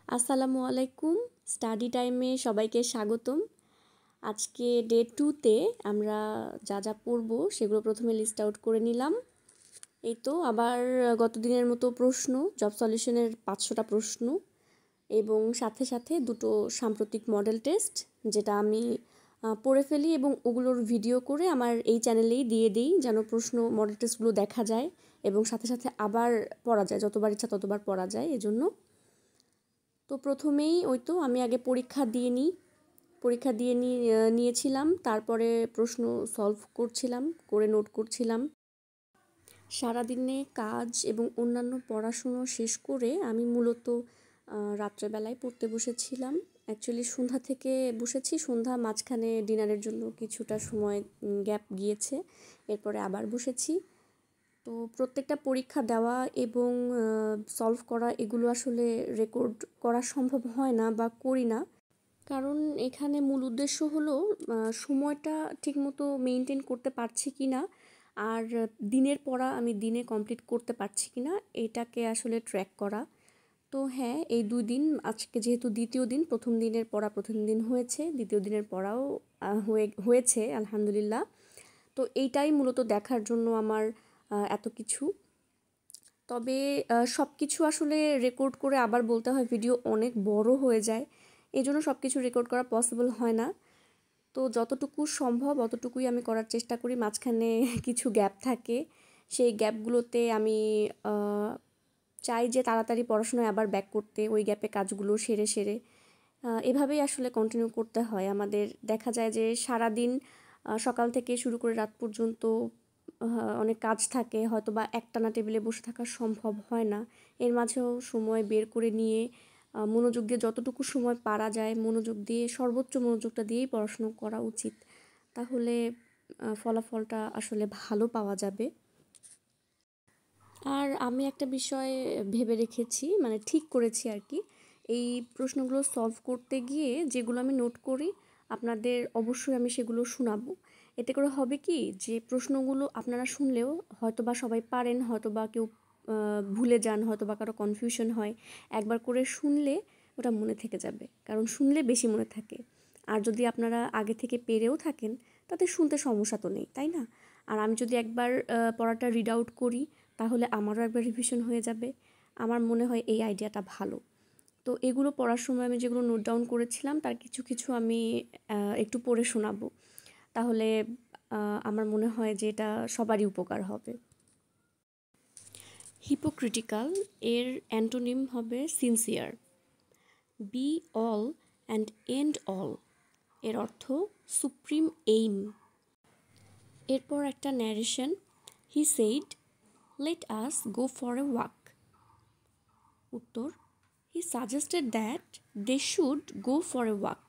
আসসালামু আলাইকুম। স্টাডি টাইমে সবাইকে স্বাগতম। আজকে ডে 2তে আমরা যা যা পড়ব সেগুলো প্রথমে লিস্ট আউট করে নিলাম। এই তো আবার গত দিনের মতো প্রশ্ন, জব সলিউশনের 500টা প্রশ্ন এবং সাথে সাথে দুটো সাম্প্রতিক মডেল টেস্ট, যেটা আমি পড়ে ফেলি এবং ওগুলোর ভিডিও করে আমার এই চ্যানেলেই দিয়ে দিই, যেন প্রশ্ন মডেল টেস্টগুলো দেখা যায় এবং সাথে সাথে আবার পড়া যায়, যতবার ইচ্ছা ততবার পড়া যায় এজন্য। তো প্রথমেই ওই তো আমি আগে পরীক্ষা দিয়ে নিয়েছিলাম, তারপরে প্রশ্ন সলভ করছিলাম, করে নোট করছিলাম। সারাদিনে কাজ এবং অন্যান্য পড়াশুনো শেষ করে আমি মূলত রাত্রেবেলায় পড়তে বসেছিলাম। অ্যাকচুয়ালি সন্ধ্যা থেকে বসেছি, সন্ধ্যা মাঝখানে ডিনারের জন্য কিছুটা সময় গ্যাপ গিয়েছে, এরপরে আবার বসেছি। তো প্রত্যেকটা পরীক্ষা দেওয়া এবং সলভ করা এগুলো আসলে রেকর্ড করা সম্ভব হয় না বা করি না, কারণ এখানে মূল উদ্দেশ্য হলো সময়টা ঠিকমতো মেনটেন করতে পারছি কি না, আর দিনের পড়া আমি দিনে কমপ্লিট করতে পারছি কি না এটাকে আসলে ট্র্যাক করা। তো হ্যাঁ, এই 2 দিন, আজকে যেহেতু দ্বিতীয় দিন, প্রথম দিনের পড়া প্রথম দিন হয়েছে, দ্বিতীয় দিনের পড়াও হয়েছে আলহামদুলিল্লাহ। তো এইটাই মূলত দেখার জন্য আমার এত কিছু। তবে সব কিছু আসলে রেকর্ড করে আবার বলতে হয়, ভিডিও অনেক বড় হয়ে যায়, এই জন্য সব কিছু রেকর্ড করা পসিবল হয় না। তো যতটুকু সম্ভব অতটুকুই আমি করার চেষ্টা করি। মাঝখানে কিছু গ্যাপ থাকে, সেই গ্যাপগুলোতে আমি চাই যে তাড়াতাড়ি পড়াশোনায় আবার ব্যাক করতে, ওই গ্যাপে কাজগুলো সেরে সেরে এভাবেই আসলে কন্টিনিউ করতে হয় আমাদের। দেখা যায় যে সারাদিন সকাল থেকে শুরু করে রাত পর্যন্ত অনেক কাজ থাকে, হয়তো বা একটানা টেবিলে বসে থাকা সম্ভব হয় না। এর মাঝেও সময় বের করে নিয়ে মনোযোগ দিয়ে যতটুকু সময় পারা যায় মনোযোগ দিয়ে, সর্বোচ্চ মনোযোগটা দিয়েই পড়াশুনো করা উচিত, তাহলে ফলাফলটা আসলে ভালো পাওয়া যাবে। আর আমি একটা বিষয় ভেবে রেখেছি, মানে ঠিক করেছি আর কি, এই প্রশ্নগুলো সলভ করতে গিয়ে যেগুলো আমি নোট করি আপনাদের অবশ্যই আমি সেগুলো শোনাবো। এতে করে হবে কি, যে প্রশ্নগুলো আপনারা শুনলেও হয়তো বা সবাই পারেন, হয়তো বা কেউ ভুলে যান, হয়তো বা কারো কনফিউশন হয়, একবার করে শুনলে ওটা মনে থেকে যাবে, কারণ শুনলে বেশি মনে থাকে। আর যদি আপনারা আগে থেকে পেরেও থাকেন তাতে শুনতে সমস্যা তো নেই, তাই না? আর আমি যদি একবার পড়াটা রিড আউট করি তাহলে আমারও একবার রিভিশন হয়ে যাবে। আমার মনে হয় এই আইডিয়াটা ভালো। তো এগুলো পড়ার সময় আমি যেগুলো নোট ডাউন করেছিলাম তার কিছু কিছু আমি একটু পড়ে শোনাবো, তাহলে আমার মনে হয় যে এটা সবারই উপকার হবে। হিপোক্রিটিক্যাল এর অ্যান্টোনিম হবে sincere. Be all and end all এর অর্থ সুপ্রিম এইম। এরপর একটা narration, he said let us go for a walk. উত্তর, he suggested that they should go for a walk.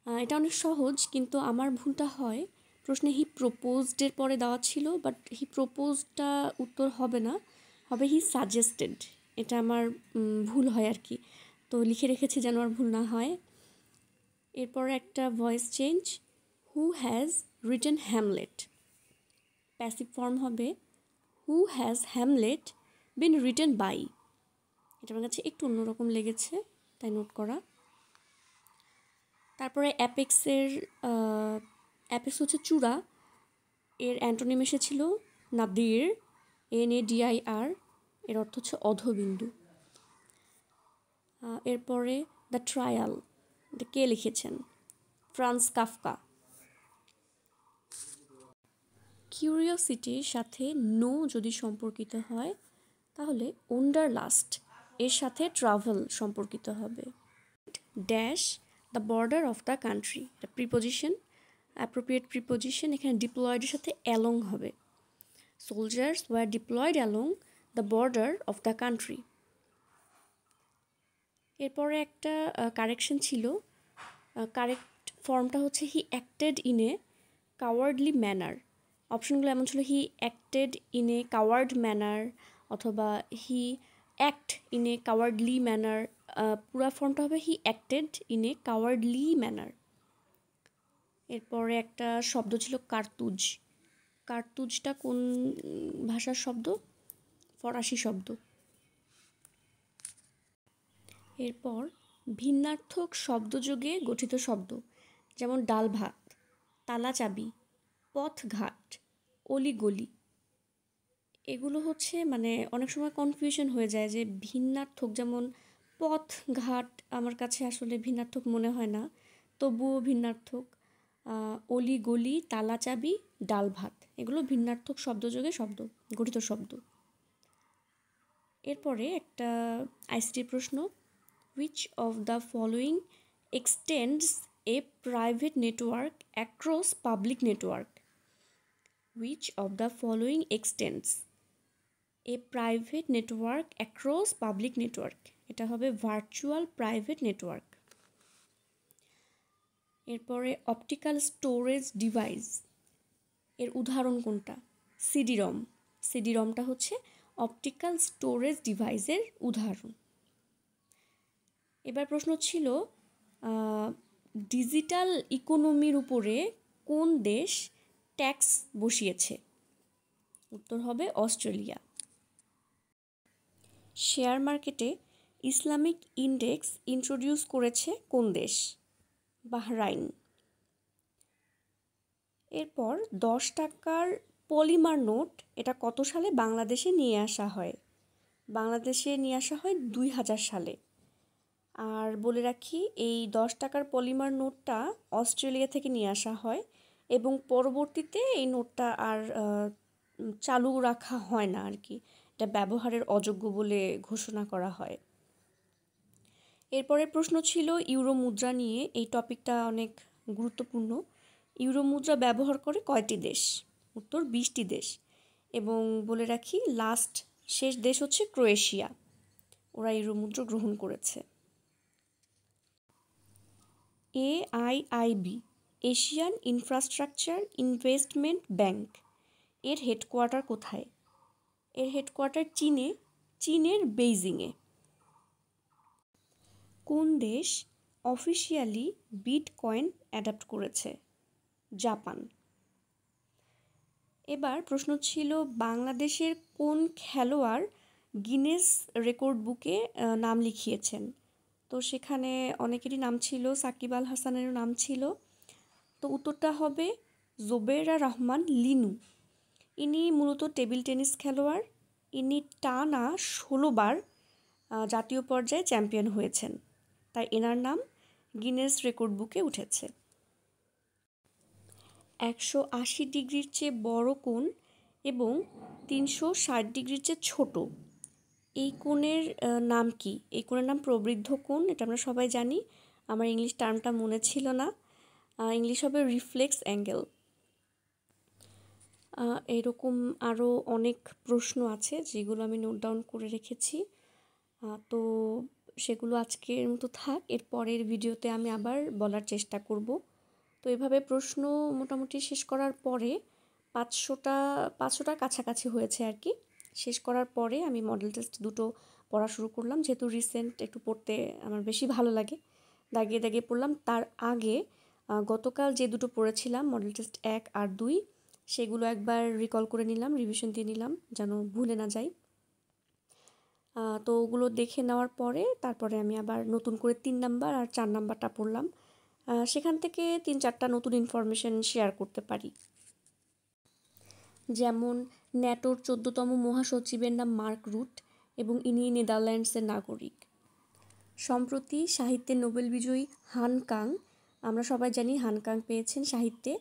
এটা অনেক সহজ, কিন্তু আমার ভুলটা হয় প্রশ্নে হি প্রপোজডের পরে দেওয়া ছিল, বাট হি প্রপোজডটা উত্তর হবে না, হবে হি সাজেস্টেড। এটা আমার ভুল হয় আর কি, তো লিখে রেখেছি যেন আর ভুল না হয়। এরপর একটা voice change, who has written Hamlet. Passive form হবে who has Hamlet been written by. এটা আমার কাছে একটু অন্যরকম লেগেছে, তাই নোট করা। তারপরে অ্যাপেক্স হচ্ছে চূড়া, এর অ্যান্টোনিম এসেছিল নাদির, NADIR, এর অর্থ হচ্ছে অধবিন্দু। এরপরে দ্য ট্রায়াল, এটা কে লিখেছেন? France Kafka. কিউরিওসিটির সাথে নো যদি সম্পর্কিত হয় তাহলে ওন্ডারলাস্ট এর সাথে ট্রাভেল সম্পর্কিত হবে। Dash the border of the country, এটা প্রিপোজিশন, অ্যাপ্রোপ্রিয়েট প্রিপোজিশন, এখানে ডিপ্লয়েডের সাথে অ্যালং হবে। Soldiers were deployed along the border of the country. এরপরে একটা কারেকশন ছিল, কারেক্ট ফর্মটা হচ্ছে he acted in a cowardly manner. অপশনগুলো এমন ছিল, he acted in a coward manner অথবা he act in a cowardly manner. পুরা ফর্মটা হবে he acted in a cowardly manner. এরপরে একটা শব্দ ছিল কার্তুজ। কার্তুজটা কোন ভাষার শব্দ? ফরাসি শব্দ। এরপর ভিন্নার্থক শব্দযোগে গঠিত শব্দ, যেমন ডাল ভাত, তালা চাবি, পথঘাট, অলিগলি। এগুলো হচ্ছে মানে অনেক সময় কনফিউশন হয়ে যায় যে ভিন্নার্থক, যেমন পথঘাট আমার কাছে আসলে ভিন্নার্থক মনে হয় না, তবুও ভিন্নার্থক। অলিগলি, তালা চাবি, ডাল ভাত, এগুলো ভিন্নার্থক শব্দযোগে গঠিত শব্দ। এরপরে একটা আইসিটি প্রশ্ন, which of the following extends a private network across public network? Which of the following extends a private network across public network? এটা হবে ভার্চুয়াল প্রাইভেট নেটওয়ার্ক। এরপরে অপটিক্যাল স্টোরেজ ডিভাইস এর উদাহরণ কোনটা? সিডি-রম। সিডি-রমটা হচ্ছে অপটিক্যাল স্টোরেজ ডিভাইসের উদাহরণ। এবার প্রশ্ন ছিল ডিজিটাল ইকোনমির উপরে কোন দেশ ট্যাক্স বসিয়েছে? উত্তর হবে অস্ট্রেলিয়া। শেয়ার মার্কেটে ইসলামিক ইন্ডেক্স ইন্ট্রোডিউস করেছে কোন দেশ? বাহরাইন। এরপর 10 টাকার পলিমার নোট, এটা কত সালে বাংলাদেশে নিয়ে আসা হয়? বাংলাদেশে নিয়ে আসা হয় 2000 সালে। আর বলে রাখি, এই 10 টাকার পলিমার নোটটা অস্ট্রেলিয়া থেকে নিয়ে আসা হয় এবং পরবর্তীতে এই নোটটা আর চালু রাখা হয় না আর কি, এটা ব্যবহারের অযোগ্য বলে ঘোষণা করা হয়। এরপরে প্রশ্ন ছিল ইউরো মুদ্রা নিয়ে, এই টপিকটা অনেক গুরুত্বপূর্ণ। ইউরো মুদ্রা ব্যবহার করে কয়টি দেশ? উত্তর 20টি দেশ। এবং বলে রাখি শেষ দেশ হচ্ছে ক্রোয়েশিয়া, ওরা ইউরো মুদ্রা গ্রহণ করেছে। AIIB, Asian infrastructure investment bank, এর হেডকোয়ার্টার কোথায়? এর হেডকোয়ার্টার চীনের বেইজিংয়ে। কোন দেশ অফিসিয়ালি বিটকয়েন অ্যাডাপ্ট করেছে? জাপান। এবার প্রশ্ন ছিল বাংলাদেশের কোন খেলোয়াড় গিনেস রেকর্ড বুকে নাম লিখিয়েছেন? তো সেখানে অনেকেরই নাম ছিল, সাকিব আল হাসানেরও নাম ছিল। তো উত্তরটা হবে জোবেরা রহমান লিনু। ইনি মূলত টেবিল টেনিস খেলোয়াড়। ইনি টানা 16 বার জাতীয় পর্যায়ে চ্যাম্পিয়ন হয়েছেন, তাই এনার নাম গিনেস রেকর্ড বুকে উঠেছে। 180 ডিগ্রির চেয়ে বড় কোণ এবং 360 ডিগ্রির চেয়ে ছোট, এই কোণের নাম কি? এই কোণের নাম প্রবৃদ্ধ কোণ, এটা আমরা সবাই জানি। আমার ইংলিশ টার্মটা মনে ছিল না, ইংলিশ হবে রিফ্লেক্স অ্যাঙ্গেল। এরকম আরও অনেক প্রশ্ন আছে যেগুলো আমি নোট ডাউন করে রেখেছি, তো সেগুলো আজকের মতো থাক, এর পরের ভিডিওতে আমি আবার বলার চেষ্টা করব। তো এভাবে প্রশ্ন মোটামুটি শেষ করার পরে 500টার কাছাকাছি হয়েছে আর কি। শেষ করার পরে আমি মডেল টেস্ট দুটো পড়া শুরু করলাম, যেহেতু রিসেন্ট একটু পড়তে আমার বেশি ভালো লাগে, দাগিয়ে দাগিয়ে পড়লাম। তার আগে গতকাল যে দুটো পড়েছিলাম মডেল টেস্ট 1 আর 2, সেগুলো একবার রিকল করে নিলাম, রিভিশন দিয়ে নিলাম যেন ভুলে না যাই। তো ওগুলো দেখে নেওয়ার পরে তারপরে আমি আবার নতুন করে 3 নাম্বার আর 4 নাম্বারটা পড়লাম, সেখান থেকে 3-4টা নতুন ইনফরমেশন শেয়ার করতে পারি। যেমন ন্যাটোর 14তম মহাসচিবের নাম মার্ক রুট এবং ইনি নেদারল্যান্ডসের নাগরিক। সম্প্রতি সাহিত্যে নোবেল বিজয়ী হান কাং, আমরা সবাই জানি হান কাং পেয়েছেন সাহিত্যে,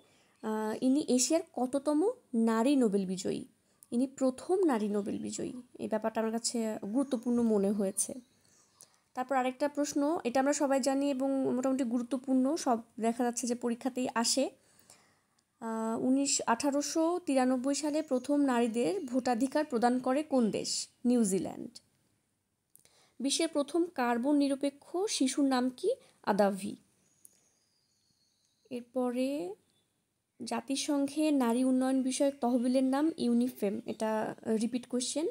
ইনি এশিয়ার কততম নারী নোবেল বিজয়ী? ইনি প্রথম নারী নোবেল বিজয়ী। এই ব্যাপারটা আমার কাছে গুরুত্বপূর্ণ মনে হয়েছে। তারপর আরেকটা প্রশ্ন, এটা আমরা সবাই জানি এবং মোটামুটি গুরুত্বপূর্ণ, সব দেখা যাচ্ছে যে পরীক্ষাতেই আসে। 1893 সালে প্রথম নারীদের ভোটাধিকার প্রদান করে কোন দেশ? নিউজিল্যান্ড। বিশ্বের প্রথম কার্বন নিরপেক্ষ শিশুর নাম কি? আদাভি। এরপরে জাতিসংঘে নারী উন্নয়ন বিষয়ক তহবিলের নাম ইউনিফেম, এটা রিপিট কোশ্চেন।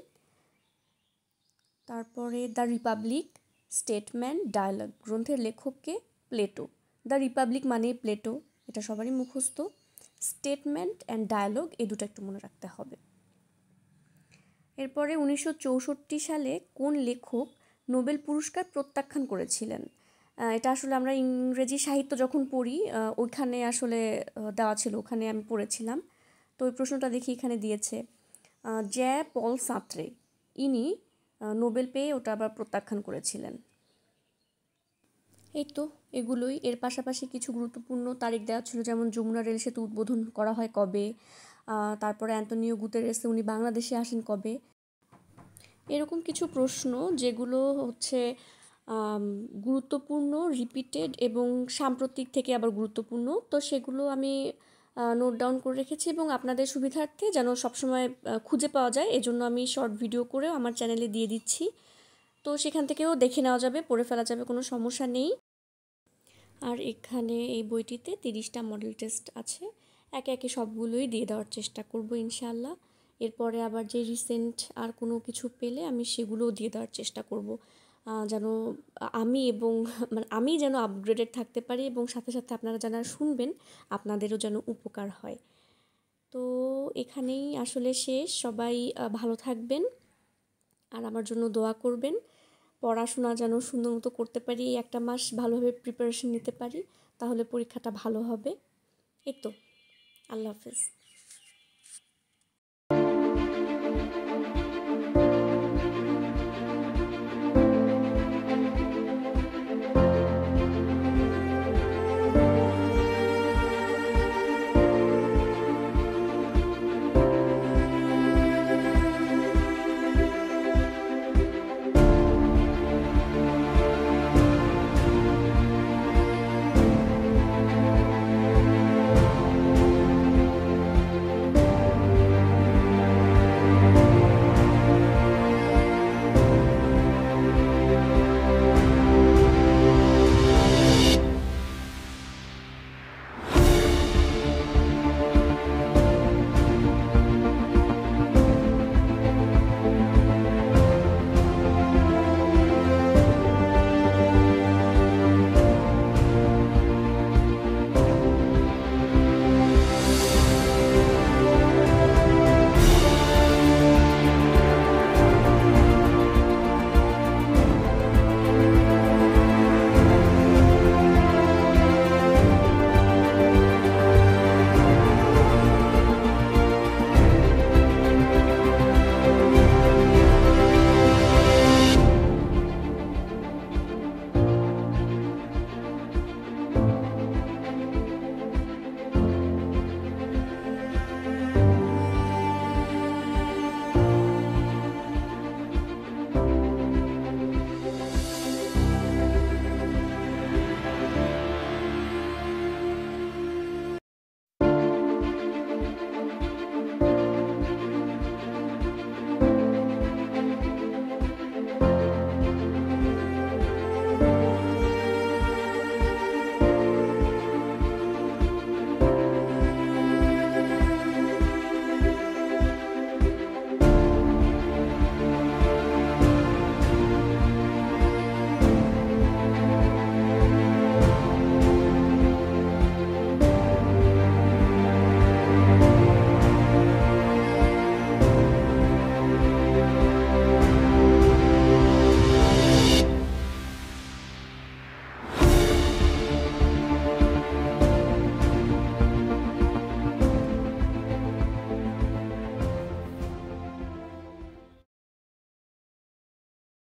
তারপরে দ্য রিপাবলিক, স্টেটমেন্ট, ডায়ালগ গ্রন্থের লেখককে? প্লেটো। দ্য রিপাবলিক মানে প্লেটো, এটা সবারই মুখস্থ। স্টেটমেন্ট অ্যান্ড ডায়ালগ এই দুটো একটু মনে রাখতে হবে। এরপরে 1964 সালে কোন লেখক নোবেল পুরস্কার প্রত্যাখ্যান করেছিলেন। এটা আসলে আমরা ইংরেজি সাহিত্য যখন পড়ি ওইখানে আসলে দেওয়া ছিল, ওখানে আমি পড়েছিলাম। তো ওই প্রশ্নটা দেখি এখানে দিয়েছে জ্যা পল সাঁতরে, ইনি নোবেল পেয়ে ওটা আবার প্রত্যাখ্যান করেছিলেন। এই তো এগুলোই। এর পাশাপাশি কিছু গুরুত্বপূর্ণ তারিখ দেওয়া ছিল, যেমন যমুনা রেল সেতু উদ্বোধন করা হয় কবে, তারপরে অ্যান্তোনিও গুতেরেস উনি বাংলাদেশে আসেন কবে, এরকম কিছু প্রশ্ন যেগুলো হচ্ছে গুরুত্বপূর্ণ, রিপিটেড এবং সাম্প্রতিক থেকে আবার গুরুত্বপূর্ণ। তো সেগুলো আমি নোট ডাউন করে রেখেছি এবং আপনাদের সুবিধার্থে যেন সবসময় খুঁজে পাওয়া যায় এজন্য আমি শর্ট ভিডিও করেও আমার চ্যানেলে দিয়ে দিচ্ছি। তো সেখান থেকেও দেখে নেওয়া যাবে, পড়ে ফেলা যাবে, কোনো সমস্যা নেই। আর এখানে এই বইটিতে 30টা মডেল টেস্ট আছে, একে একে সবগুলোই দিয়ে দেওয়ার চেষ্টা করব ইনশাআল্লাহ। এরপরে আবার যে রিসেন্ট আর কোনো কিছু পেলে আমি সেগুলোও দিয়ে দেওয়ার চেষ্টা করব, যেন আমি এবং মানে আমি যেন আপগ্রেডেড থাকতে পারি এবং সাথে সাথে আপনারা যারা শুনবেন আপনাদেরও যেন উপকার হয়। তো এখানেই আসলে শেষ। সবাই ভালো থাকবেন আর আমার জন্য দোয়া করবেন। পড়াশোনা যেন সুন্দর মতো করতে পারি, এই একটা মাস ভালোভাবে প্রিপারেশন নিতে পারি, তাহলে পরীক্ষাটা ভালো হবে। এই তো, আল্লাহ হাফেজ।